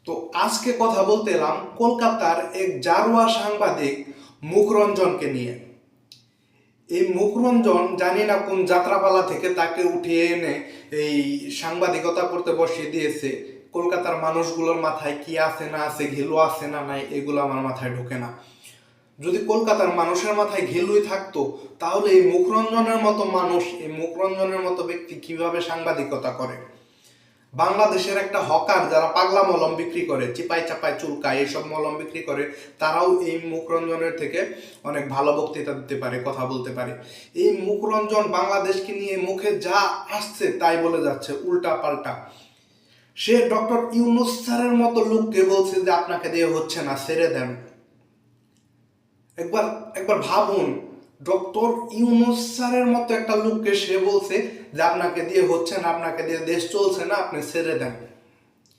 তো আজকে কথা বলতে এলাম কলকাতার এক জারোয়া সাংবাদিক মুখরঞ্জনকে নিয়ে। এই মুখরঞ্জন জানি না কোন যাত্রাপালা থেকে তাকে উঠিয়ে এনে এই সাংবাদিকতা করতে বসিয়ে দিয়েছে। কলকাতার মানুষগুলোর মাথায় কি আছে না আছে, ঘিলু আছে না নাই, এগুলো আমার মাথায় ঢোকে না। যদি কলকাতার মানুষের মাথায় ঘিলুই থাকতো তাহলে এই মুখরঞ্জনের মতো মানুষ, এই মুখরঞ্জনের মতো ব্যক্তি কিভাবে সাংবাদিকতা করে? বাংলাদেশের একটা হকার যারা পাগলা মলম বিক্রি করে, চিপাই চাপাই চুলকায়, এইসব মলম বিক্রি করে, তারাও এই মুখরঞ্জনের থেকে অনেক ভালো বক্তৃতা দিতে পারে, কথা বলতে পারে। এই মুখরঞ্জন বাংলাদেশকে নিয়ে মুখে যা আসছে তাই বলে যাচ্ছে, উল্টা পাল্টা। সে ডক্টর ইউনূস স্যারের মতো লোককে বলছে যে আপনাকে দিয়ে হচ্ছে না, ছেড়ে দেন। একবার একবার ভাবুন, ডক্টর ইউনূস স্যারের মতো একটা লোককে সে বলছে যে আপনাকে দিয়ে হচ্ছে না, আপনাকে দিয়ে দেশ চলছে না, আপনি ছেড়ে দেন।